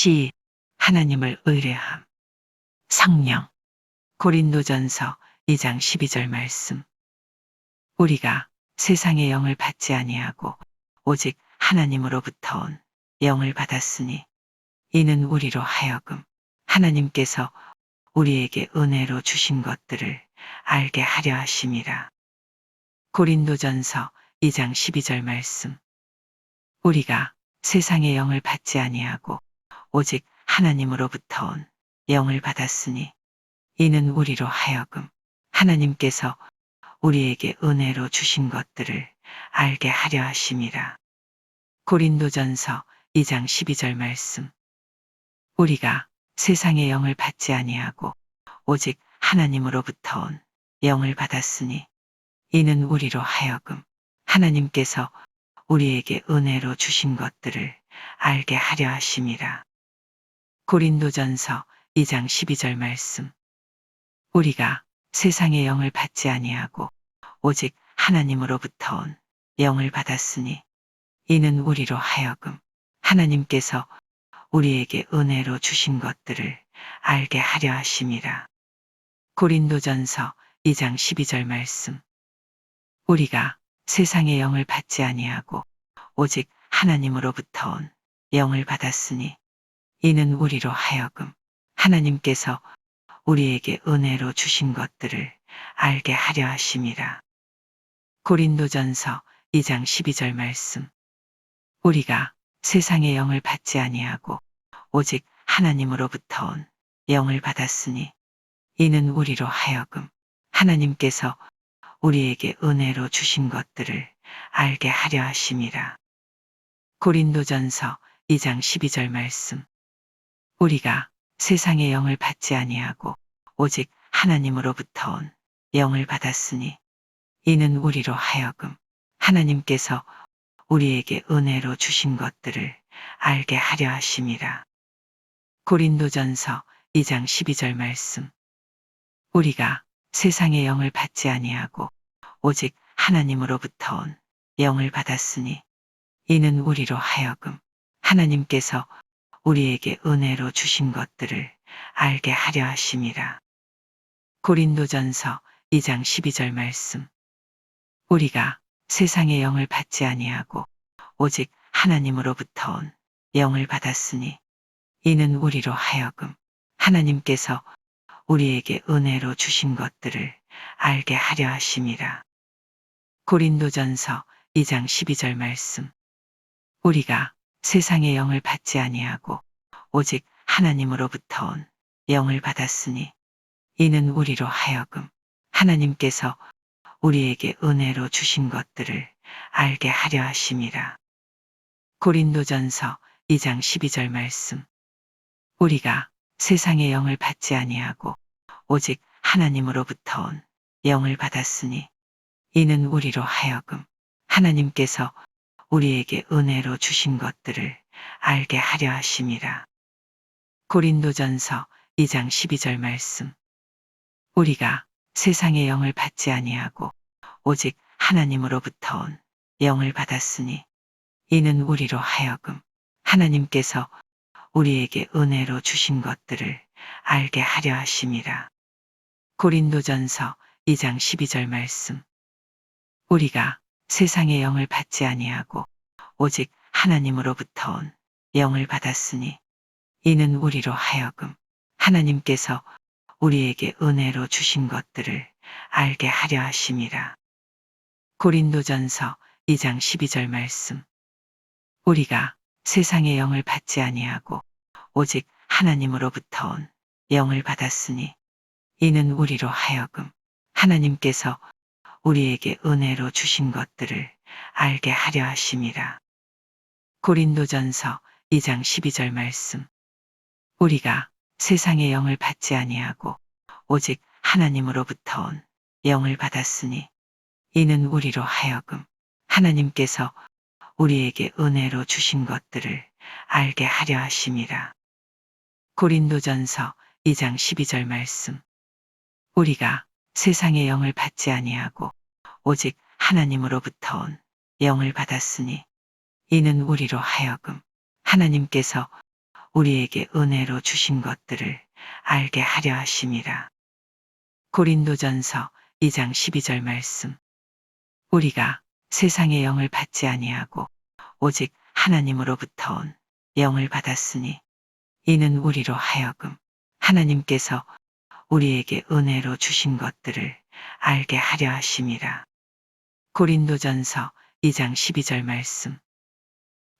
시 하나님을 의뢰함. 성령. 고린도전서 2장 12절 말씀. 우리가 세상의 영을 받지 아니하고 오직 하나님으로부터 온 영을 받았으니 이는 우리로 하여금 하나님께서 우리에게 은혜로 주신 것들을 알게 하려 하심이라. 고린도전서 2장 12절 말씀. 우리가 세상의 영을 받지 아니하고 오직 하나님으로부터 온 영을 받았으니 이는 우리로 하여금 하나님께서 우리에게 은혜로 주신 것들을 알게 하려 하심이라. 고린도전서 2장 12절 말씀. 우리가 세상의 영을 받지 아니하고 오직 하나님으로부터 온 영을 받았으니 이는 우리로 하여금 하나님께서 우리에게 은혜로 주신 것들을 알게 하려 하심이라. 고린도전서 2장 12절 말씀. 우리가 세상의 영을 받지 아니하고 오직 하나님으로부터 온 영을 받았으니 이는 우리로 하여금 하나님께서 우리에게 은혜로 주신 것들을 알게 하려 하심이라. 고린도전서 2장 12절 말씀. 우리가 세상의 영을 받지 아니하고 오직 하나님으로부터 온 영을 받았으니 이는 우리로 하여금 하나님께서 우리에게 은혜로 주신 것들을 알게 하려 하심이라. 고린도전서 2장 12절 말씀. 우리가 세상의 영을 받지 아니하고 오직 하나님으로부터 온 영을 받았으니 이는 우리로 하여금 하나님께서 우리에게 은혜로 주신 것들을 알게 하려 하심이라. 고린도전서 2장 12절 말씀. 우리가 세상의 영을 받지 아니하고 오직 하나님으로부터 온 영을 받았으니 이는 우리로 하여금 하나님께서 우리에게 은혜로 주신 것들을 알게 하려 하심이라. 고린도전서 2장 12절 말씀. 우리가 세상의 영을 받지 아니하고 오직 하나님으로부터 온 영을 받았으니 이는 우리로 하여금 하나님께서 우리에게 은혜로 주신 것들을 알게 하려 하심이라. 고린도전서 2장 12절 말씀. 우리가 세상의 영을 받지 아니하고 오직 하나님으로부터 온 영을 받았으니 이는 우리로 하여금 하나님께서 우리에게 은혜로 주신 것들을 알게 하려 하심이라. 고린도전서 2장 12절 말씀. 우리가 세상의 영을 받지 아니하고 오직 하나님으로부터 온 영을 받았으니 이는 우리로 하여금 하나님께서 우리에게 은혜로 주신 것들을 알게 하려 하심이라. 고린도전서 2장 12절 말씀. 우리가 세상의 영을 받지 아니하고 오직 하나님으로부터 온 영을 받았으니 이는 우리로 하여금 하나님께서 우리에게 은혜로 주신 것들을 알게 하려 하심이라. 고린도전서 2장 12절 말씀. 우리가 세상의 영을 받지 아니하고 오직 하나님으로부터 온 영을 받았으니 이는 우리로 하여금 하나님께서 우리에게 은혜로 주신 것들을 알게 하려 하심이라. 고린도전서 2장 12절 말씀. 우리가 세상의 영을 받지 아니하고 오직 하나님으로부터 온 영을 받았으니 이는 우리로 하여금 하나님께서 우리에게 은혜로 주신 것들을 알게 하려 하심이라. 고린도전서 2장 12절 말씀. 우리가 세상의 영을 받지 아니하고 오직 하나님으로부터 온 영을 받았으니 이는 우리로 하여금 하나님께서 우리에게 은혜로 주신 것들을 알게 하려 하심이라. 고린도전서 2장 12절 말씀. 우리가 세상의 영을 받지 아니하고 오직 하나님으로부터 온 영을 받았으니 이는 우리로 하여금 하나님께서 우리에게 은혜로 주신 것들을 알게 하려 하심이라. 고린도전서 2장 12절 말씀. 우리가 세상의 영을 받지 아니하고 오직 하나님으로부터 온 영을 받았으니 이는 우리로 하여금 하나님께서 우리에게 은혜로 주신 것들을 알게 하려 하심이라. 고린도전서 2장 12절 말씀. 우리가 세상의 영을 받지 아니하고 오직 하나님으로부터 온 영을 받았으니 이는 우리로 하여금 하나님께서 우리에게 은혜로 주신 것들을 알게 하려 하심이라. 고린도전서 2장 12절 말씀.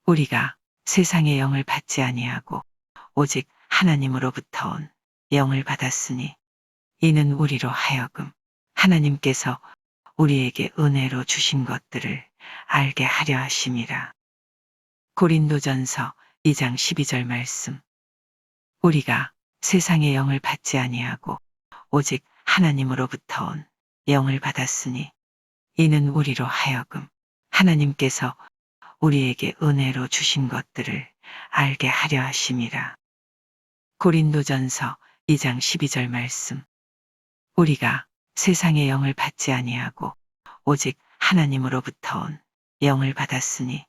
우리가 세상의 영을 받지 아니하고 오직 하나님으로부터 온 영을 받았으니 이는 우리로 하여금 하나님께서 우리에게 은혜로 주신 것들을 알게 하려 하심이라. 고린도전서 2장 12절 말씀. 우리가 세상의 영을 받지 아니하고 오직 하나님으로부터 온 영을 받았으니 이는 우리로 하여금 하나님께서 우리에게 은혜로 주신 것들을 알게 하려 하심이라. 고린도전서 2장 12절 말씀. 우리가 세상의 영을 받지 아니하고 오직 하나님으로부터 온 영을 받았으니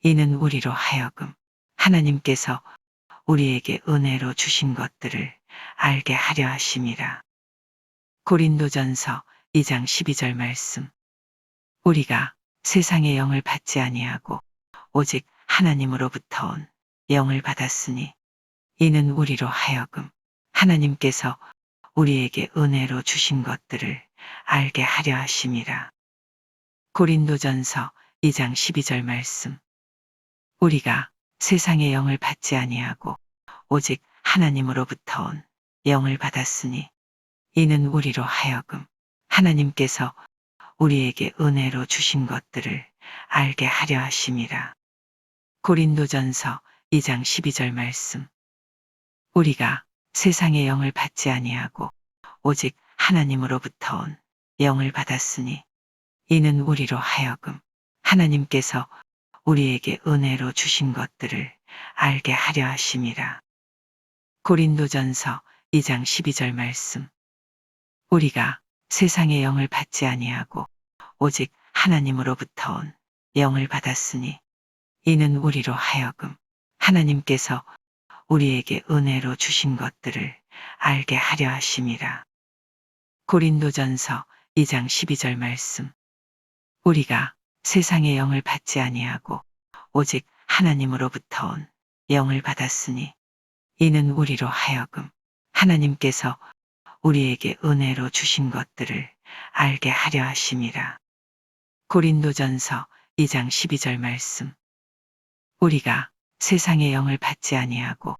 이는 우리로 하여금 하나님께서 우리에게 은혜로 주신 것들을 알게 하려 하심이라. 고린도전서 2장 12절 말씀. 우리가 세상의 영을 받지 아니하고 오직 하나님으로부터 온 영을 받았으니 이는 우리로 하여금 하나님께서 우리에게 은혜로 주신 것들을 알게 하려 하심이라. 고린도전서 2장 12절 말씀. 우리가 세상의 영을 받지 아니하고 오직 하나님으로부터 온 영을 받았으니 이는 우리로 하여금 하나님께서 우리에게 은혜로 주신 것들을 알게 하려 하심이라. 고린도전서 2장 12절 말씀. 우리가 세상의 영을 받지 아니하고 오직 하나님으로부터 온 영을 받았으니 이는 우리로 하여금 하나님께서 우리에게 은혜로 주신 것들을 알게 하려 하심이라. 고린도전서 2장 12절 말씀. 우리가 세상의 영을 받지 아니하고 오직 하나님으로부터 온 영을 받았으니 이는 우리로 하여금 하나님께서 우리에게 은혜로 주신 것들을 알게 하려 하심이라. 고린도전서 2장 12절 말씀. 우리가 세상의 영을 받지 아니하고 오직 하나님으로부터 온 영을 받았으니 이는 우리로 하여금 하나님께서 우리에게 은혜로 주신 것들을 알게 하려 하심이라. 고린도전서 2장 12절 말씀. 우리가 세상의 영을 받지 아니하고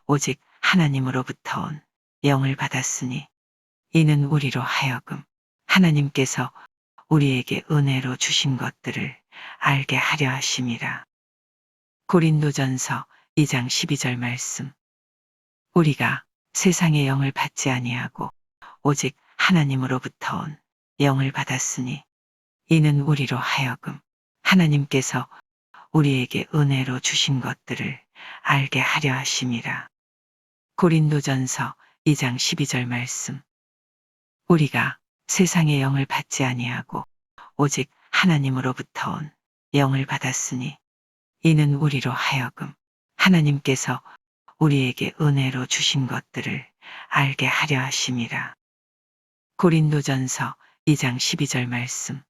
오직 하나님으로부터 온 영을 받았으니 이는 우리로 하여금 하나님께서 우리에게 은혜로 주신 것들을 알게 하려 하심이라. 고린도전서 2장 12절 말씀. 우리가 세상의 영을 받지 아니하고 오직 하나님으로부터 온 영을 받았으니 이는 우리로 하여금 하나님께서 우리에게 은혜로 주신 것들을 알게 하려 하심이라. 고린도전서 2장 12절 말씀. 우리가 세상의 영을 받지 아니하고 오직 하나님으로부터 온 영을 받았으니 이는 우리로 하여금 하나님께서 우리에게 은혜로 주신 것들을 알게 하려 하심이라. 고린도전서 2장 12절 말씀.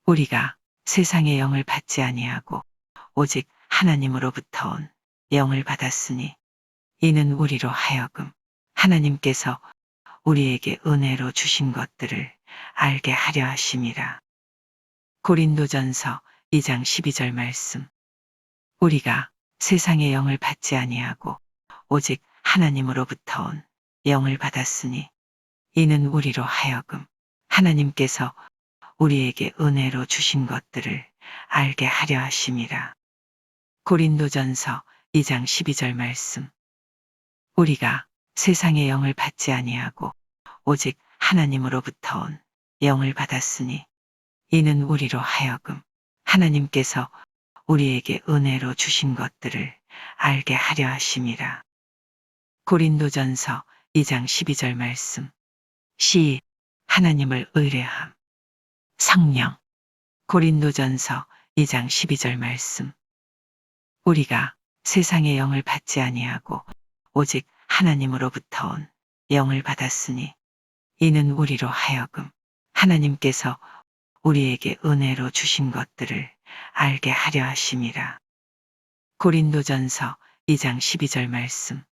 우리가 세상의 영을 받지 아니하고 오직 하나님으로부터 온 영을 받았으니 이는 우리로 하여금 하나님께서 우리에게 은혜로 주신 것들을 알게 하려 하심이라. 고린도전서 2장 12절 말씀. 우리가 세상의 영을 받지 아니하고 오직 하나님으로부터 온 영을 받았으니 이는 우리로 하여금 하나님께서 우리에게 은혜로 주신 것들을 알게 하려 하심이라. 고린도전서 2장 12절 말씀. 우리가 세상의 영을 받지 아니하고 오직 하나님으로부터 온 영을 받았으니 이는 우리로 하여금 하나님께서 우리에게 은혜로 주신 것들을 알게 하려 하심이라. 고린도전서 2장 12절 말씀. 시 하나님을 의뢰함. 성령. 고린도전서 2장 12절 말씀. 우리가 세상의 영을 받지 아니하고 오직 하나님으로부터 온 영을 받았으니 이는 우리로 하여금 하나님께서 우리에게 은혜로 주신 것들을 알게 하려 하심이라. 고린도전서 2장 12절 말씀.